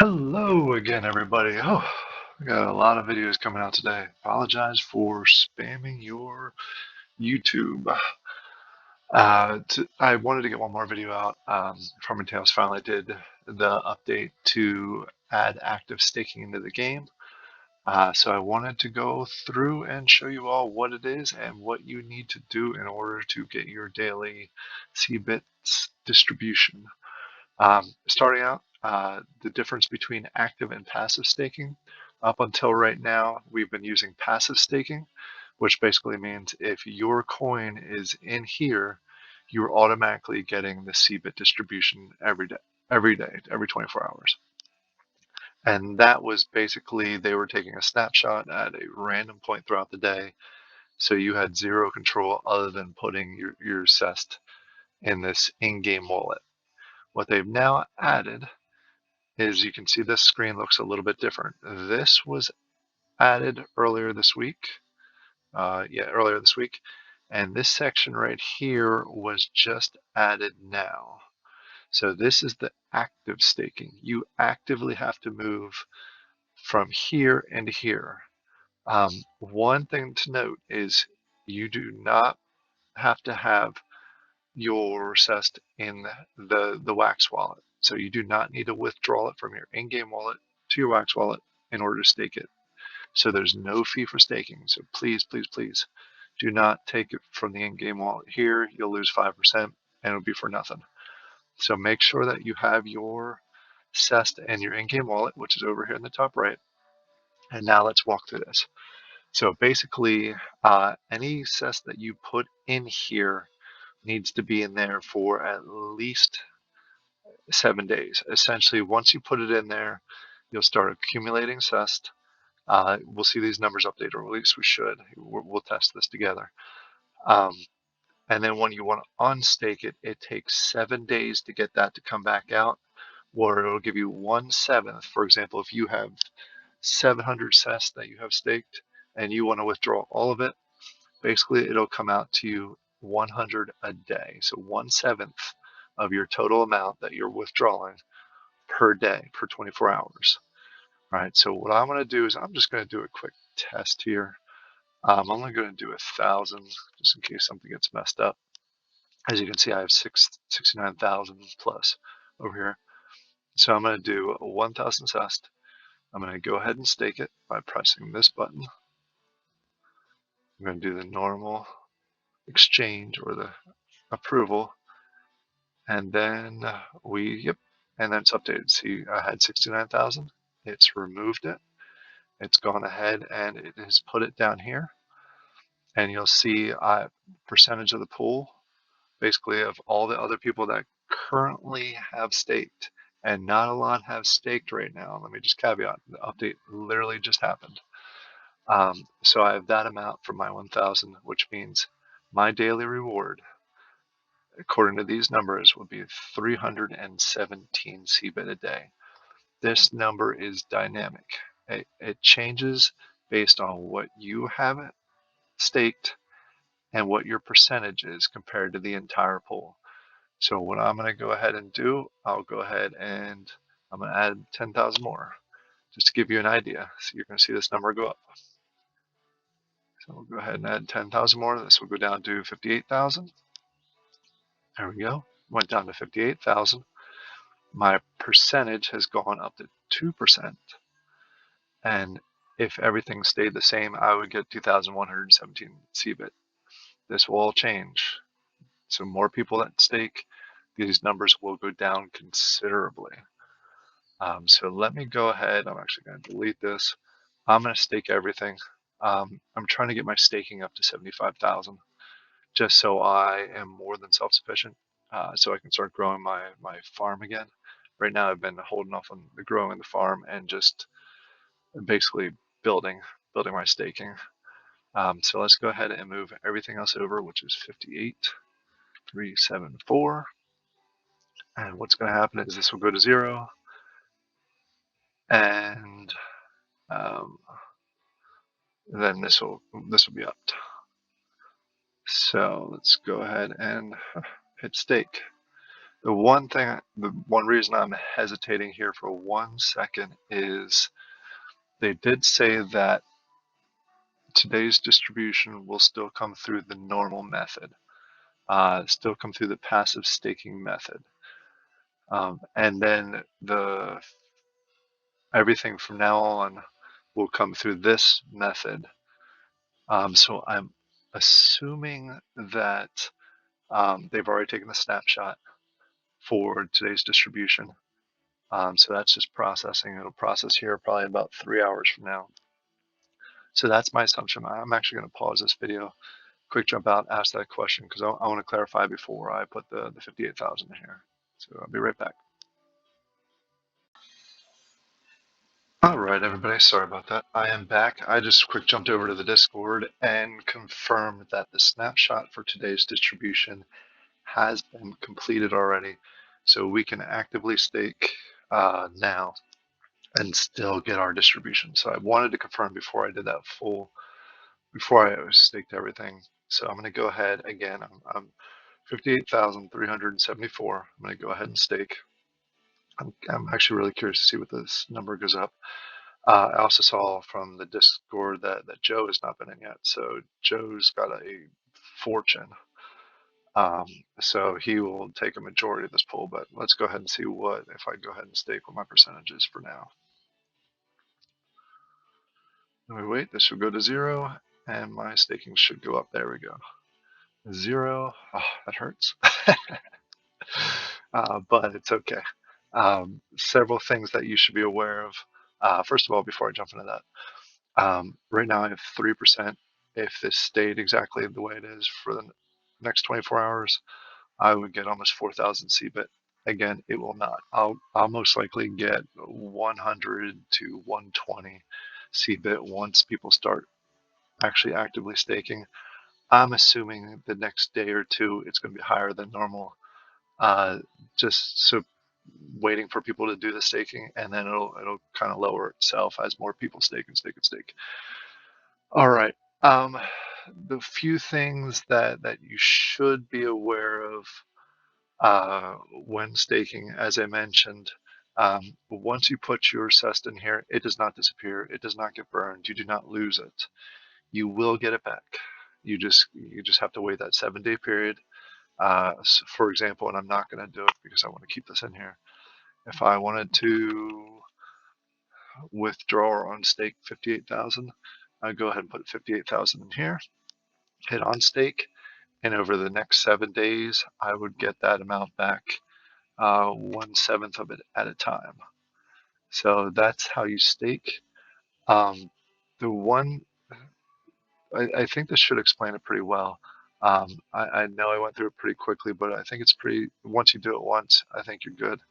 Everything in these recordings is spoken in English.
Hello again, everybody. Oh, we got a lot of videos coming out today. Apologize for spamming your YouTube. I wanted to get one more video out. Farm and Tales finally did the update to add active staking into the game. So I wanted to go through and show you all what it is and what you need to do in order to get your daily CBITs distribution. Starting out, the difference between active and passive staking. Up until right now, we've been using passive staking, which basically means if your coin is in here, you're automatically getting the CBIT distribution every day, every 24 hours. And that was basically, they were taking a snapshot at a random point throughout the day. So you had zero control other than putting your SEST in this in-game wallet. What they've now added is you can see this screen looks a little bit different. This was added earlier this week. Earlier this week. And this section right here was just added now. So this is the active staking. You actively have to move from here into here. One thing to note is you do not have to have your SEST in the Wax wallet. So you do not need to withdraw it from your in-game wallet to your Wax wallet in order to stake it. So there's no fee for staking. So please, please, please do not take it from the in-game wallet here. You'll lose 5% and it'll be for nothing. So make sure that you have your SEST and your in-game wallet, which is over here in the top right. And now let's walk through this. So basically, any SEST that you put in here needs to be in there for at least 7 days. Essentially, once you put it in there, you'll start accumulating SEST. We'll see these numbers update, or at least we should. We'll test this together. And then when you want to unstake it, it takes 7 days to get that to come back out, or it'll give you 1/7. For example, if you have 700 SEST that you have staked and you want to withdraw all of it, basically it'll come out to you 100 a day. So 1/7 of your total amount that you're withdrawing per day, per 24 hours. All right, so what I'm going to do is I'm just going to do a quick test here. I'm only going to do 1,000 just in case something gets messed up. As you can see, I have 69,000 plus over here. So I'm going to do 1,000 SEST. I'm going to go ahead and stake it by pressing this button. I'm going to do the normal exchange or the approval. And then and then it's updated. See, I had 69,000. It's removed it. It's gone ahead and it has put it down here. And you'll see percentage of the pool, basically of all the other people that currently have staked, and not a lot have staked right now. Let me just caveat, the update literally just happened. So I have that amount for my 1,000, which means my daily reward, according to these numbers, would be 317 CBIT a day. This number is dynamic. It changes based on what you have staked and what your percentage is compared to the entire pool. So what I'm going to go ahead and do, I'll go ahead and I'm going to add 10,000 more just to give you an idea. So you're going to see this number go up. So we'll go ahead and add 10,000 more. This will go down to 58,000. There we go. Went down to 58,000. My percentage has gone up to 2%. And if everything stayed the same, I would get 2,117 CBIT. This will all change. So more people at stake, these numbers will go down considerably. So let me go ahead. I'm actually going to delete this. I'm going to stake everything. I'm trying to get my staking up to 75,000, just so I am more than self-sufficient, so I can start growing my farm again. Right now, I've been holding off on the growing the farm and just basically building my staking. So let's go ahead and move everything else over, which is 58,374. And what's going to happen is this will go to 0, and then this will be upped. So let's go ahead and hit stake. The one reason I'm hesitating here for 1 second is they did say that today's distribution will still come through the normal method, still come through the passive staking method. And then everything from now on will come through this method. So I'm assuming that they've already taken the snapshot for today's distribution. So that's just processing. It'll process here probably about 3 hours from now. So that's my assumption. I'm actually going to pause this video, quick jump out, ask that question, because I want to clarify before I put the 58,000 in here. So I'll be right back. All right, everybody, sorry about that. I am back. I just quick jumped over to the Discord and confirmed that the snapshot for today's distribution has been completed already. So we can actively stake now and still get our distribution. So I wanted to confirm before I did that before I staked everything. So I'm going to go ahead again. I'm 58,374. I'm going to go ahead and stake. I'm actually really curious to see what this number goes up. I also saw from the Discord that Joe has not been in yet. So Joe's got a fortune. So he will take a majority of this pool, but let's go ahead and see if I go ahead and stake what my percentage is for now. Then we wait, this will go to 0, and my staking should go up. There we go. 0, oh, that hurts. But it's okay. Several things that you should be aware of. First of all, before I jump into that, right now I have 3%. If this stayed exactly the way it is for the next 24 hours, I would get almost 4,000 CBIT. Again, it will not. I'll most likely get 100 to 120 CBIT once people start actually actively staking. I'm assuming the next day or two it's going to be higher than normal, just so waiting for people to do the staking, and then it'll kind of lower itself as more people stake and stake and stake. All right. The few things that you should be aware of when staking, as I mentioned, once you put your SEST in here, it does not disappear. It does not get burned. You do not lose it. You will get it back. You just have to wait that 7-day period. So for example, and I'm not going to do it because I want to keep this in here. If I wanted to withdraw or unstake 58,000, I'd go ahead and put 58,000 in here, hit on stake, and over the next 7 days, I would get that amount back, 1/7 of it at a time. So that's how you stake. The one, I think this should explain it pretty well. I know I went through it pretty quickly, but I think it's once you do it once, I think you're good.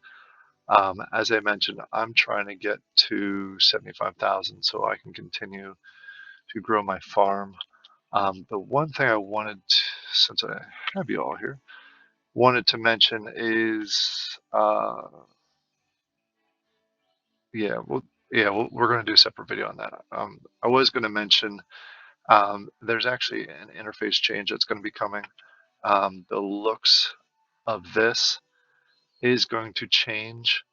As I mentioned, I'm trying to get to 75,000 so I can continue to grow my farm. The one thing I wanted, since I have you all here, wanted to mention is, we're going to do a separate video on that. I was going to mention there's actually an interface change that's going to be coming. The looks of this is going to change.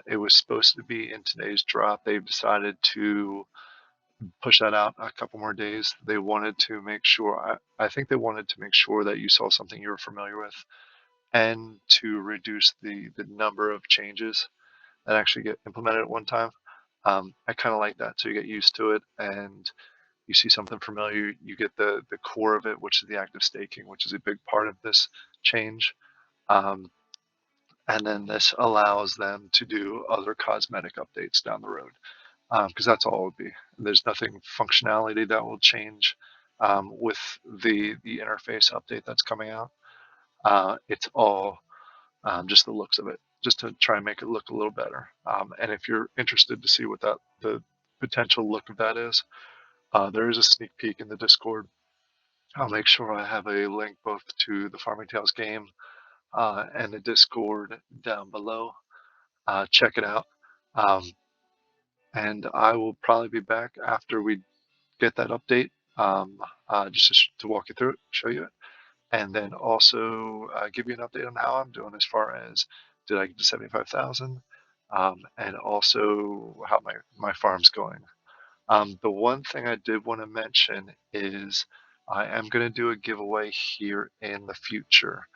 It was supposed to be in today's drop. They've decided to push that out a couple more days. They wanted to make sure, I think they wanted to make sure that you saw something you were familiar with, and to reduce the number of changes that actually get implemented at one time. I kind of like that. So you get used to it and you see something familiar, you get the core of it, which is the active staking, which is a big part of this change. And then this allows them to do other cosmetic updates down the road, because that's all it would be. There's nothing functionality that will change with the interface update that's coming out. It's all just the looks of it, just to try and make it look a little better. And if you're interested to see what the potential look of that is, there is a sneak peek in the Discord. I'll make sure I have a link both to the Farming Tales game and the Discord down below. Check it out. And I will probably be back after we get that update, just to walk you through it, show you it. and then also give you an update on how I'm doing as far as did I get to 75,000, and also how my farm's going. The one thing I did want to mention is I am going to do a giveaway here in the future.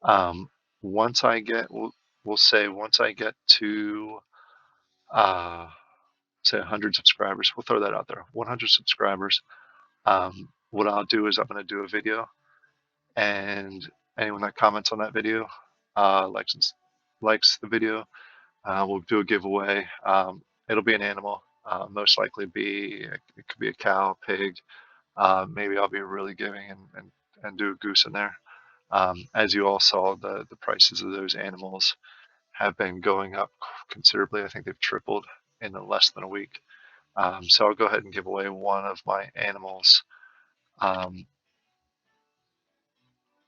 Um, once I get, we'll say once I get to say 100 subscribers, we'll throw that out there, 100 subscribers. What I'll do is I'm going to do a video, and anyone that comments on that video, likes the video, we'll do a giveaway. It'll be an animal, most likely it could be a cow, pig. Maybe I'll be really giving and do a goose in there. As you all saw, the prices of those animals have been going up considerably. I think they've tripled in less than a week. So I'll go ahead and give away one of my animals um,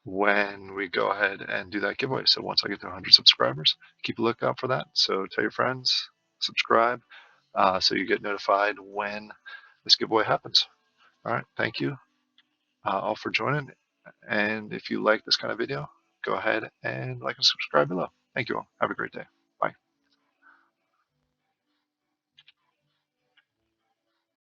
when we go ahead and do that giveaway. So once I get to 100 subscribers, keep a lookout for that. So tell your friends, subscribe, so you get notified when this giveaway happens. All right, thank you all for joining. And if you like this kind of video, go ahead and like and subscribe below. Thank you all. Have a great day.